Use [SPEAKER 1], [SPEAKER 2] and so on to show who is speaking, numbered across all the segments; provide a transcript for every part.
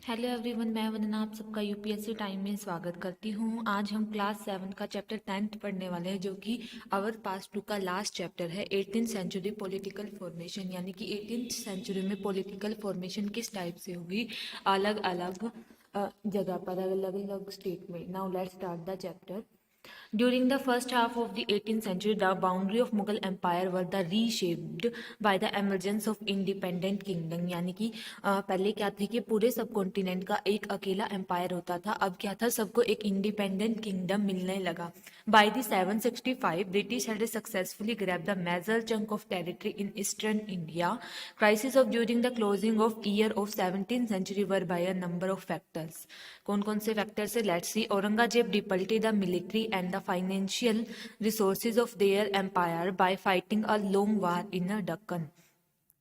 [SPEAKER 1] Hello everyone, मैं वंदना आप सबका यूपीएससी टाइम में स्वागत करती हूँ। आज हम क्लास 7 का चैप्टर 10th पढ़ने वाले हैं, जो कि आवर पास टू का लास्ट चैप्टर है। 18th सेंचुरी पॉलिटिकल फॉर्मेशन, यानी कि 18th सेंचुरी में पॉलिटिकल फॉर्मेशन किस टाइप से हुई अलग अलग जगह पर, अलग अलग स्टेट में। Now let's start the chapter. During the first half of the 18th century, the boundary of Mughal Empire were the reshaped by the emergence of independent kingdom। यानी कि पहले क्या थे कि पूरे सब कॉन्टिनेंट का एक अकेला एम्पायर होता था, अब क्या था, सबको एक इंडिपेंडेंट किंगडम मिलने लगा। By the 765, British had successfully grabbed the major chunk of territory in eastern India. Crisis of during the closing of year of 17th century were by a number of factors। कौन कौन से factor से, let's see. Aurangzeb depleted the military and the financial resources of their empire by fighting a long war in Deccan,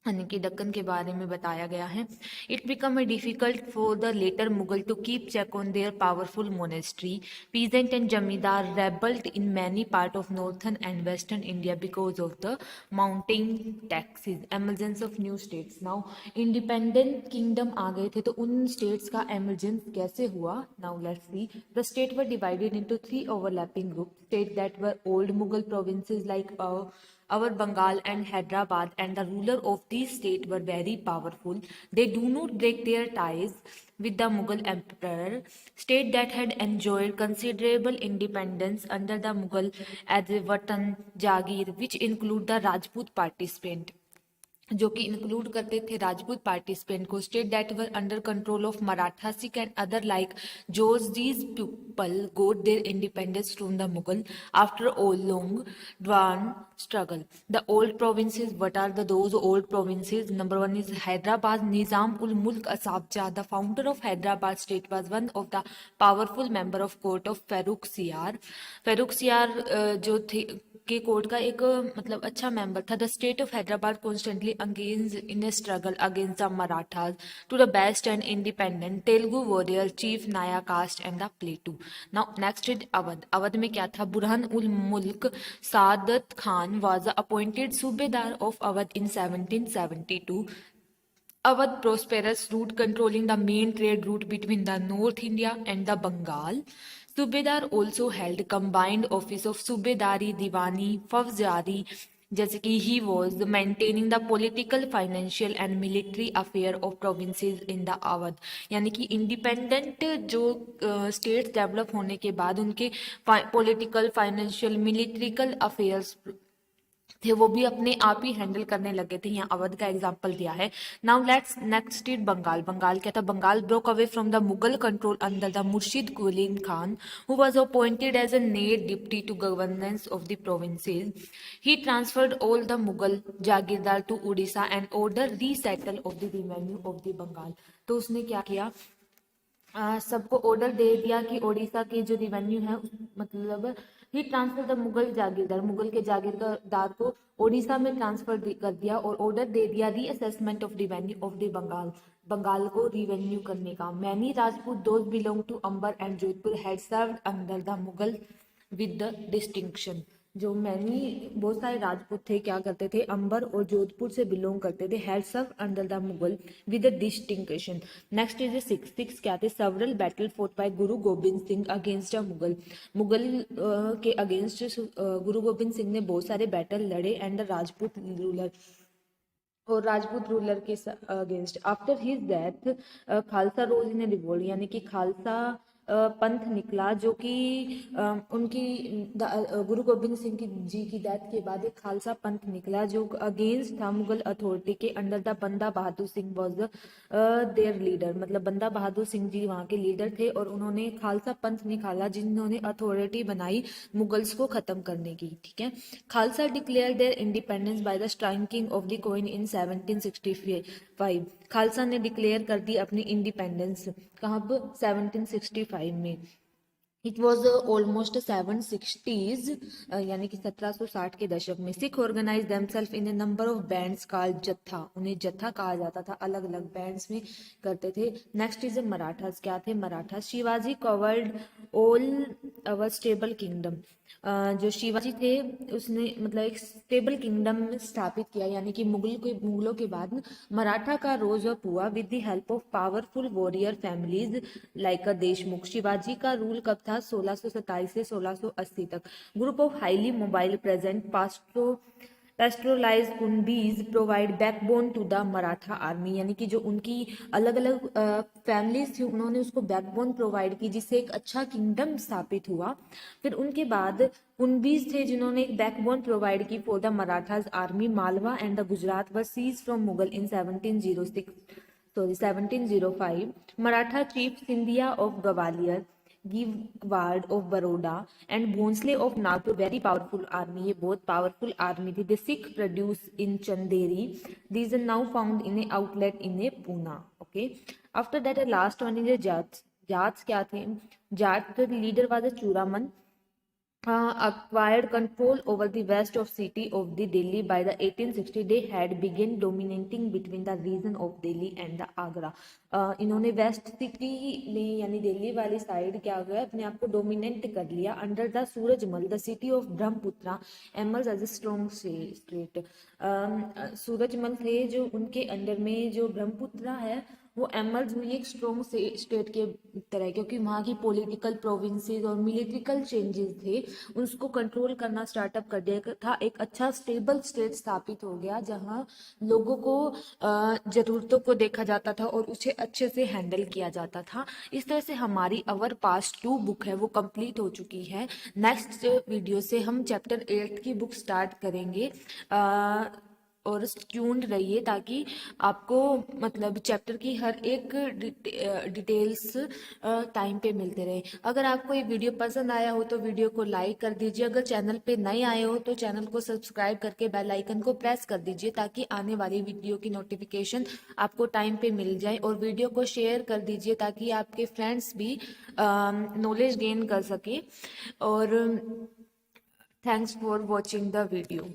[SPEAKER 1] यानी कि दक्कन के बारे में बताया गया है। It become a difficult for the later Mughal to keep check on their powerful monastery. Peasant and zamindar rebelled in many part of northern and western India because of the mounting taxes. Emergence of new states. Now independent kingdom आ गए थे, तो उन states का emergence कैसे हुआ। Now let's see. The state were divided into 3 overlapping group. State that were old Mughal provinces like our Bengal and Hyderabad, and the ruler of these states were very powerful. They do not break their ties with the Mughal emperor. State that had enjoyed considerable independence under the Mughal as a Watan Jagir, which include the Rajput participant, जो कि include करते थे Rajput participant को। State that were under control of Maratha, Sikh and other like those. These people got their independence from the Mughal after all long drawn struggle. The old provinces, what are those old provinces? Number one is Hyderabad. Nizam ul Mulk Asaf Jah, the founder of Hyderabad state, was one of the powerful member of court of Farrukh Siyar. Farrukh Siyar जो थे के court का एक मतलब अच्छा member था। The state of Hyderabad constantly against in a struggle against the Marathas to the best and independent Telugu warrior chief nayakas and the plateau. Now next is Awadh. Awadh में क्या था, बुरहान उल मुल्क सादत खान was appointed सूबेदार of Awadh in 1772. Awadh prosperous route controlling the main trade route between the North India and the Bengal. Subedar also held combined office of Subedari, Diwani, Fawzari, जैसे कि he was maintaining the political, financial and military affair of provinces in the Awadh. यानी कि independent जो states develop होने के बाद उनके political, financial, मिलिट्रिकल affairs थे वो भी अपने आप ही हैंडल करने लगे थे। यहाँ अवध का एग्जाम्पल दिया है। Now let's next state Bengal. Bengal क्या था, Bengal broke away from the Mughal control under the Murshid Quli Khan, who was appointed as a net deputy to governance of the provinces. He transferred all the Mughal jagirdar to Orissa and order resettle of the revenue of the Bengal. तो उसने क्या किया, सबको order दे दिया कि ओडिशा के जो रिवेन्यू है, मतलब ही ट्रांसफर द मुगल जागीरदार, मुगल के जागीरदार को ओडिशा में ट्रांसफर कर दिया और ऑर्डर दे दिया reassessment of revenue of the Bengal, Bengal को रिवेन्यू करने का। Many Rajput those belong to Amber and Jodhpur had served under the Mughal with the distinction. जो मैनी बहुत सारे राजपूत थे, क्या करते थे, अंबर और जोधपुर से बिलोंग करते थे, had serve under the Mughal with the distinction. Next is six. Six क्या थे, several battle fought by Guru Gobind Singh against the Mughal. Mughal के अगेंस्ट गुरु गोबिंद सिंह ने बहुत सारे बैटल लड़े एंड द राजपूत रूलर, और राजपूत रूलर के against. After his death Khalsa rose in revolt, यानी कि खालसा पंथ निकला, जो कि उनकी गुरु गोबिंद सिंह की जी की डेथ के बाद एक खालसा पंथ निकला जो अगेंस्ट था मुगल अथॉरिटी के अंडर द बंदा Bahadur Singh was there leader. मतलब बंदा बहादुर सिंह जी वहाँ के लीडर थे और उन्होंने खालसा पंथ निकाला जिन्होंने अथॉरिटी बनाई मुगल्स को खत्म करने की। ठीक है। Khalsa declare their independence by the striking off the coin in 1765। Khalsa ने डिक्लेयर कर दी अपनी इंडिपेंडेंस, कहाँ पर, 1765 में। इट वॉज ऑलमोस्ट 760s यानी कि 1760 के दशक में Sikh organise themselves in a number of bands called jatha, उन्हें जत्था कहा जाता था, अलग अलग बैंड्स में करते थे। नेक्स्ट इज मराठास, क्या थे Maratha? Shivaji covered all our stable kingdom, जो शिवाजी थे उसने मतलब एक स्टेबल किंगडम स्थापित किया, यानी कि मुगलों के बाद मराठा का रोज अप हुआ with the help of powerful warrior families like a Deshmukh. Shivaji का रूल कब था? 1627 से 1680 तक। Group of highly mobile present pastoralist Kunbis provide backbone to the Maratha army, यानी कि जो उनकी अलग अलग फैमिलीज थी उन्होंने उसको बैकबोन प्रोवाइड की, जिससे एक अच्छा किंगडम स्थापित हुआ। फिर उनके बाद कुनबीज थे जिन्होंने एक बैकबोन प्रोवाइड की for the Marathas army. Malwa and the Gujarat were seized from Mughal in 1705। Maratha chief Scindia of Gwalior, Giveward of Baroda and Bhonsle of Nagpur, very powerful army, ये बहुत powerful army थी। The Sikh produce in Chanderi, these are now found in a outlet in a Pune, okay। After that the last one is a Jats। Jats क्या थे? Jat the leader was a Churaman, acquired control over the west of city of the Delhi by the 1860। They had begun dominating between the region of Delhi and the Agra। इन्होंने waste city में यानी दिल्ली वाली side क्या हुआ अपने आप को dominate कर लिया। Under the Surajmal the city of Brahmaputra emerge as a strong state. Surajmal थे जो उनके अंडर में जो ब्रह्मपुत्रा है वो एमर्ज हुई एक स्ट्रॉन्ग स्टेट के तरह, क्योंकि वहाँ की पॉलिटिकल प्रोविंसेस और मिलिट्रिकल चेंजेस थे उसको कंट्रोल करना स्टार्टअप कर दिया था। एक अच्छा स्टेबल स्टेट स्थापित हो गया जहाँ लोगों को ज़रूरतों को देखा जाता था और उसे अच्छे से हैंडल किया जाता था। इस तरह से हमारी अवर पास्ट 2 बुक है वो कंप्लीट हो चुकी है। नेक्स्ट वीडियो से हम चैप्टर 8 की बुक स्टार्ट करेंगे और ट्यून्ड रहिए ताकि आपको मतलब चैप्टर की हर एक डिटेल्स टाइम पे मिलते रहे। अगर आपको ये वीडियो पसंद आया हो तो वीडियो को लाइक कर दीजिए। अगर चैनल पे नए आए हो तो चैनल को सब्सक्राइब करके बेल आइकन को प्रेस कर दीजिए ताकि आने वाली वीडियो की नोटिफिकेशन आपको टाइम पे मिल जाए। और वीडियो को शेयर कर दीजिए ताकि आपके फ्रेंड्स भी नॉलेज गेन कर सके। और thanks for watching the video.